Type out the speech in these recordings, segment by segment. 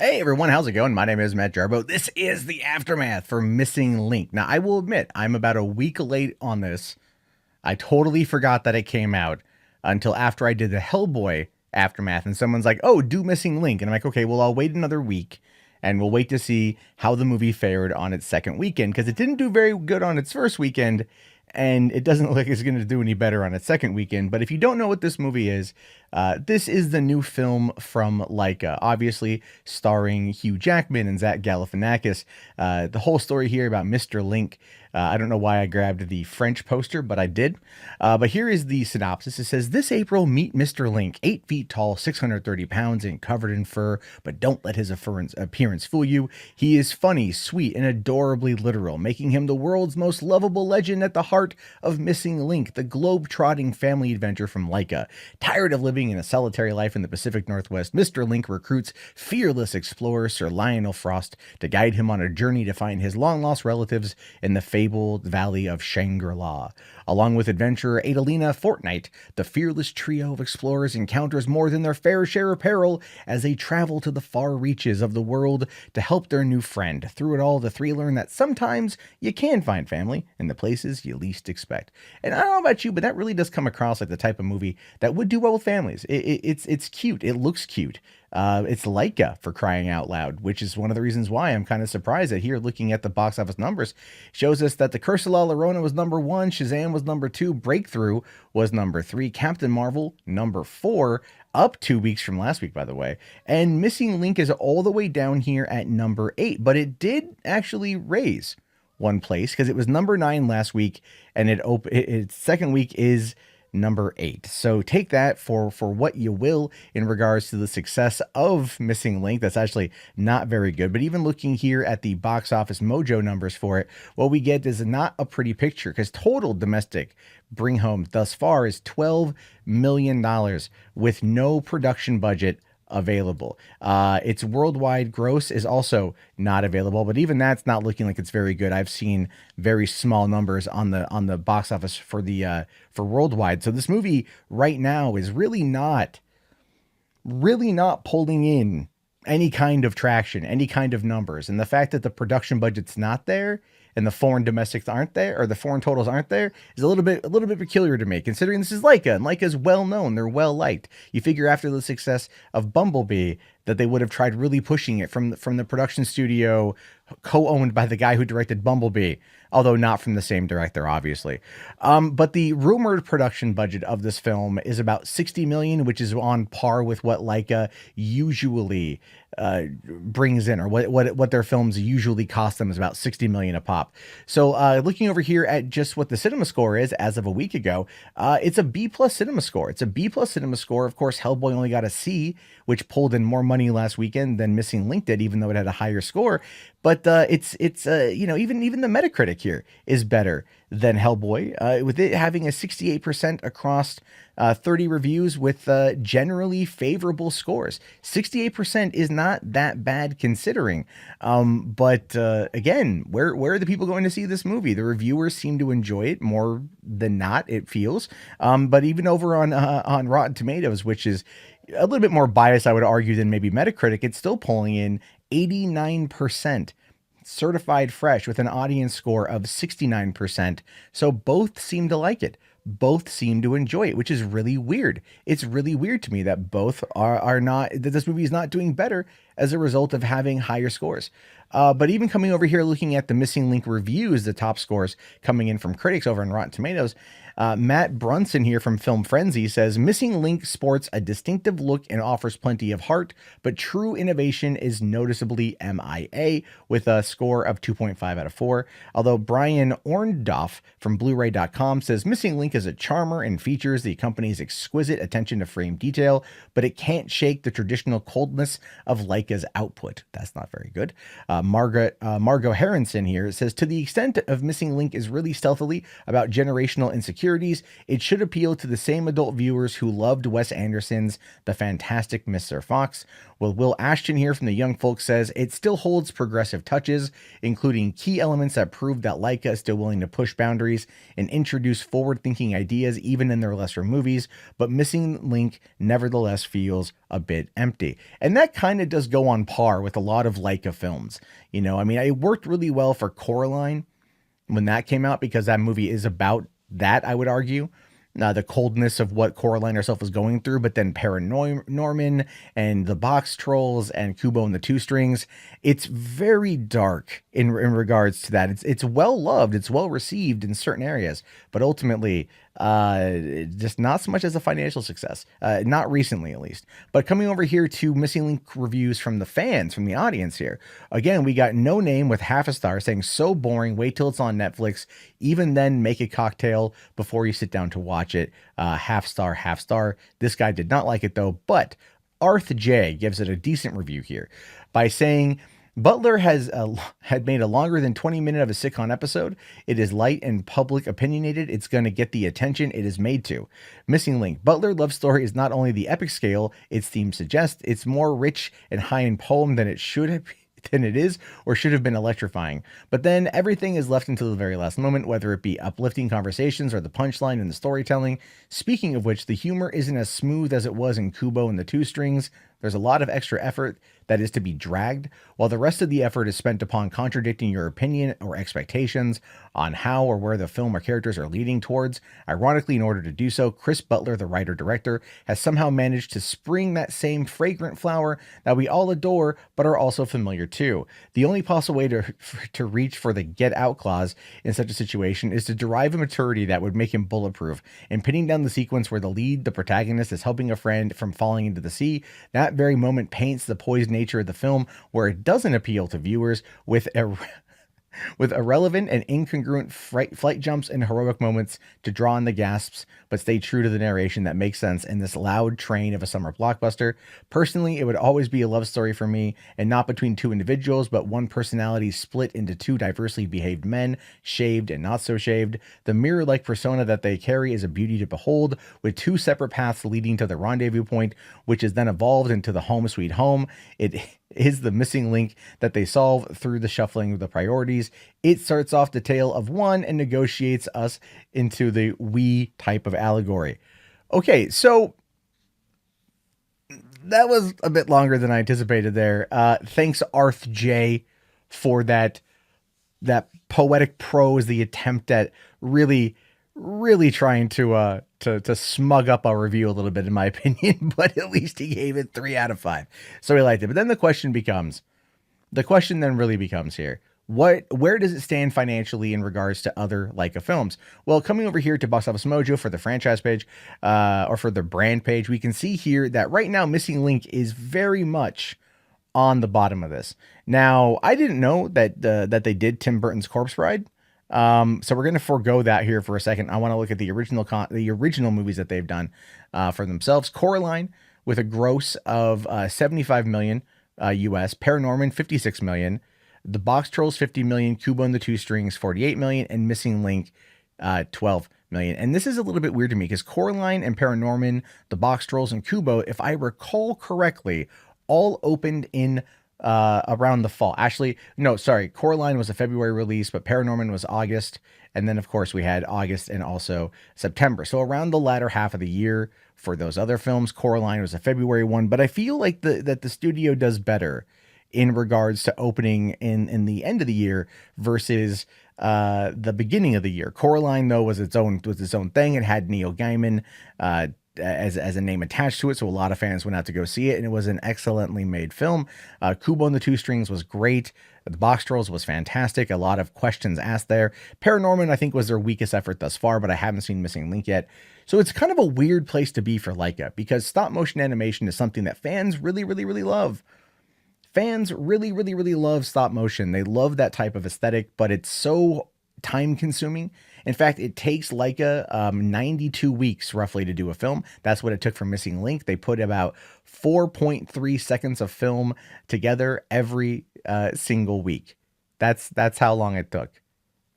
Hey everyone, how's it going? My name is Matt Jarbo. This is the aftermath for Missing Link. Now, I will admit, I'm about a week late on this. I totally forgot that it came out until after I did the Hellboy aftermath, and someone's like, oh, do Missing Link. And I'm like, okay, well, I'll wait another week and we'll wait to see how the movie fared on its second weekend because it didn't do very good on its first weekend. And it doesn't look like it's going to do any better on its second weekend. But if you don't know what this movie is, this is the new film from Laika, obviously starring Hugh Jackman and Zach Galifianakis. The whole story here about Mr. Link. I don't know why I grabbed the French poster, but I did. But here is the synopsis. It says, this April, meet Mr. Link, 8 feet tall, 630 pounds, and covered in fur, but don't let his appearance fool you. He is funny, sweet, and adorably literal, making him the world's most lovable legend at the heart of Missing Link, the globe-trotting family adventure from Laika. Tired of living in a solitary life in the Pacific Northwest, Mr. Link recruits fearless explorer Sir Lionel Frost to guide him on a journey to find his long-lost relatives in the fabled valley of Shangri-La. Along with adventurer Adalina Fortnite, the fearless trio of explorers encounters more than their fair share of peril as they travel to the far reaches of the world to help their new friend. Through it all, the three learn that sometimes you can find family in the places you least expect. And I don't know about you, but that really does come across like the type of movie that would do well with families. It's cute. It looks cute. It's Laika, for crying out loud, which is one of the reasons why I'm kind of surprised that here, looking at the box office numbers, shows us that The Curse of La Llorona was number 1, Shazam was number 2, Breakthrough was number 3, Captain Marvel number 4, up 2 weeks from last week, by the way, and Missing Link is all the way down here at number 8, but it did actually raise one place because it was number 9 last week, and its second week is number 8. So take that for what you will in regards to the success of Missing Link. That's actually not very good. But even looking here at the box office mojo numbers for it, what we get is not a pretty picture because total domestic bring home thus far is $12 million with no production budget available. Its worldwide gross is also not available, but even that's not looking like it's very good. I've seen very small numbers on the box office for the for worldwide. So this movie right now is really not pulling in any kind of traction, any kind of numbers. And the fact that the production budget's not there and the foreign domestics aren't there, or the foreign totals aren't there, is a little bit peculiar to me, considering this is Laika, and Laika's well known, they're well liked. You figure after the success of Bumblebee that they would have tried really pushing it from the production studio co-owned by the guy who directed Bumblebee, although not from the same director, obviously. But the rumored production budget of this film is about $60 million, which is on par with what Laika usually brings in, or what their films usually cost them, is about $60 million a pop. So looking over here at just what the cinema score is as of a week ago, it's a B plus cinema score. It's a B plus cinema score. Of course, Hellboy only got a C, which pulled in more money last weekend than Missing Link did, even though it had a higher score. But it's even the Metacritic here is better than Hellboy, with it having a 68% across 30 reviews with generally favorable scores. 68% is not that bad considering. But again, where are the people going to see this movie? The reviewers seem to enjoy it more than not, it feels. But even over on Rotten Tomatoes, which is a little bit more biased, I would argue, than maybe Metacritic, it's still pulling in 89% certified fresh with an audience score of 69%. So both seem to like it. Both seem to enjoy it, which is really weird. It's really weird to me that both are not, that this movie is not doing better as a result of having higher scores. But even coming over here, looking at the Missing Link reviews, the top scores coming in from critics over on Rotten Tomatoes, Matt Brunson here from Film Frenzy says, Missing Link sports a distinctive look and offers plenty of heart, but true innovation is noticeably MIA with a score of 2.5 out of 4. Although Brian Orndorff from Blu-ray.com says, Missing Link is a charmer and features the company's exquisite attention to frame detail, but it can't shake the traditional coldness of Laika's output. That's not very good. Margot Harrison here says, to the extent of Missing Link is really stealthily about generational insecurities, it should appeal to the same adult viewers who loved Wes Anderson's The Fantastic Mr. Fox. Well, Will Ashton here from The Young Folks says, it still holds progressive touches, including key elements that prove that Laika is still willing to push boundaries and introduce forward-thinking ideas even in their lesser movies, but Missing Link nevertheless feels a bit empty. And that kind of does almost go on par with a lot of Laika films. You know, I mean, it worked really well for Coraline when that came out because that movie is about that, I would argue. The coldness of what Coraline herself was going through, but then Paranorman and the Box Trolls and Kubo and the Two Strings. It's very dark in regards to that. It's well loved, it's well received in certain areas, but ultimately, just not so much as a financial success. Not recently, at least. But coming over here to Missing Link reviews from the fans, from the audience here. Again, we got No Name with half a star saying, so boring, wait till it's on Netflix. Even then, make a cocktail before you sit down to watch it. Half star, half star. This guy did not like it though, but Arth J gives it a decent review here by saying, Butler had made a longer than 20-minute of a sitcom episode. It is light and public opinionated. It's going to get the attention it is made to. Missing Link. Butler love story is not only the epic scale its theme suggests, it's more rich and high in poem than it should have than it is or should have been electrifying. But then everything is left until the very last moment, whether it be uplifting conversations or the punchline in the storytelling. Speaking of which, the humor isn't as smooth as it was in Kubo and the Two Strings. There's a lot of extra effort that is to be dragged, while the rest of the effort is spent upon contradicting your opinion or expectations on how or where the film or characters are leading towards. Ironically, in order to do so, Chris Butler, the writer-director, has somehow managed to spring that same fragrant flower that we all adore but are also familiar to. The only possible way to reach for the get out clause in such a situation is to derive a maturity that would make him bulletproof. And pinning down the sequence where the protagonist, is helping a friend from falling into the sea, that very moment paints the poised nature of the film where it doesn't appeal to viewers with irrelevant and incongruent flight jumps and heroic moments to draw in the gasps, but stay true to the narration that makes sense in this loud train of a summer blockbuster. Personally, it would always be a love story for me, and not between two individuals, but one personality split into two diversely behaved men, shaved and not so shaved. The mirror-like persona that they carry is a beauty to behold, with two separate paths leading to the rendezvous point, which is then evolved into the home sweet home. It is the missing link that they solve through the shuffling of the priorities. It starts off the tale of one and negotiates us into the we type of allegory. Okay, so that was a bit longer than I anticipated there. Thanks, Arth J, for that poetic prose, the attempt at really trying to smug up our review a little bit, in my opinion, but at least he gave it 3 out of 5. So he liked it. But then the question then really becomes here, where does it stand financially in regards to other Laika films? Well, coming over here to Box Office Mojo for the franchise page, or for the brand page, we can see here that right now Missing Link is very much on the bottom of this. Now, I didn't know that they did Tim Burton's Corpse Bride. So we're going to forego that here for a second. I want to look at the original movies that they've done for themselves. Coraline with a gross of 75 million US, Paranorman 56 million, The Box Trolls 50 million, Kubo and the Two Strings 48 million, and Missing Link 12 million. And this is a little bit weird to me because Coraline and Paranorman, The Box Trolls, and Kubo, if I recall correctly, all opened in around the fall. Actually, no, sorry. Coraline was a February release, but Paranorman was August. And then, of course, we had August and also September. So around the latter half of the year for those other films, Coraline was a February one. But I feel like that the studio does better in regards to opening in the end of the year versus the beginning of the year. Coraline, though, was its own thing. It had Neil Gaiman as a name attached to it, so a lot of fans went out to go see it, and it was an excellently made film. Kubo and the Two Strings was great. The Box Trolls was fantastic. A lot of questions asked there. Paranorman, I think, was their weakest effort thus far, but I haven't seen Missing Link yet. So it's kind of a weird place to be for Laika, because stop motion animation is something that fans really love. Fans really love stop motion. They love that type of aesthetic, but it's so time consuming. In fact, it takes Laika 92 weeks roughly to do a film. That's what it took for Missing Link. They put about 4.3 seconds of film together every single week. That's how long it took.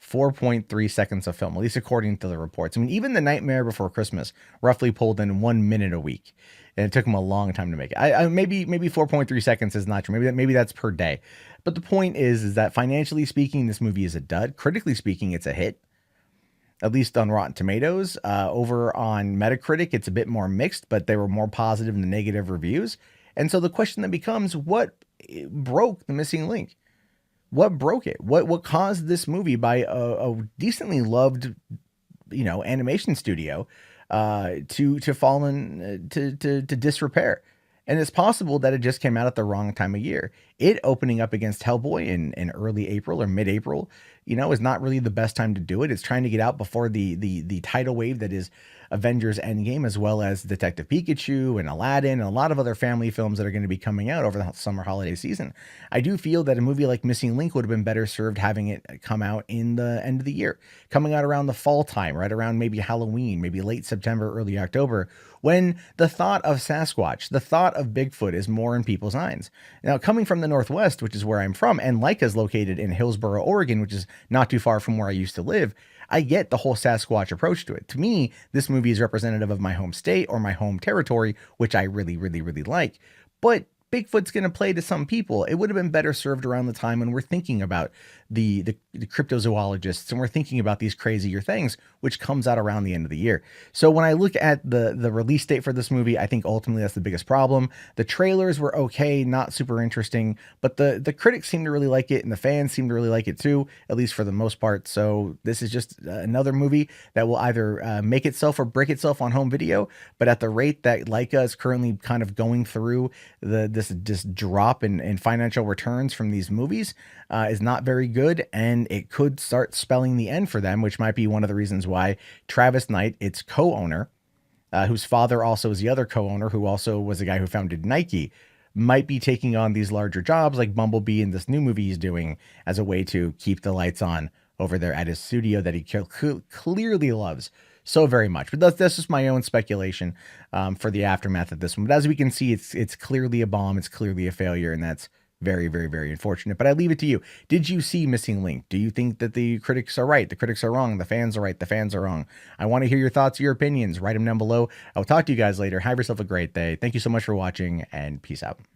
4.3 seconds of film, at least according to the reports. I mean, even The Nightmare Before Christmas roughly pulled in 1 minute a week, and it took them a long time to make it. Maybe 4.3 seconds is not true. Maybe that's per day. But the point is that financially speaking, this movie is a dud. Critically speaking, it's a hit, at least on Rotten Tomatoes. Over on Metacritic, it's a bit more mixed, but they were more positive than negative reviews. And so the question then becomes, what broke The Missing Link? What broke it? What caused this movie by a decently loved, animation studio, to fall in to disrepair? And it's possible that it just came out at the wrong time of year. It opening up against Hellboy in early April or mid April, is not really the best time to do it. It's trying to get out before the tidal wave that is Avengers Endgame, as well as Detective Pikachu and Aladdin and a lot of other family films that are going to be coming out over the summer holiday season. I do feel that a movie like Missing Link would have been better served having it come out in the end of the year, coming out around the fall time, right around maybe Halloween, maybe late September, early October, when the thought of Sasquatch, the thought of Bigfoot is more in people's minds. Now, coming from the Northwest, which is where I'm from, and Laika is located in Hillsboro, Oregon, which is not too far from where I used to live, I get the whole Sasquatch approach to it. To me, this movie is representative of my home state or my home territory, which I really, really, really like. But Bigfoot's going to play to some people. It would have been better served around the time when we're thinking about the cryptozoologists and we're thinking about these crazier things, which comes out around the end of the year. So when I look at the release date for this movie, I think ultimately that's the biggest problem. The trailers were okay, not super interesting, but the critics seem to really like it and the fans seem to really like it too, at least for the most part. So this is just another movie that will either make itself or break itself on home video. But at the rate that Laika is currently kind of going through this drop in financial returns from these movies, is not very good, and it could start spelling the end for them, which might be one of the reasons why Travis Knight, its co-owner, whose father also is the other co-owner, who also was the guy who founded Nike, might be taking on these larger jobs like Bumblebee in this new movie he's doing as a way to keep the lights on over there at his studio that he clearly loves so very much. But that's just my own speculation for the aftermath of this one. But as we can see, it's clearly a bomb. It's clearly a failure, and that's very, very, very unfortunate. But I leave it to you. Did you see Missing Link? Do you think that the critics are right? The critics are wrong. The fans are right. The fans are wrong. I want to hear your thoughts, your opinions. Write them down below. I will talk to you guys later. Have yourself a great day. Thank you so much for watching, and peace out.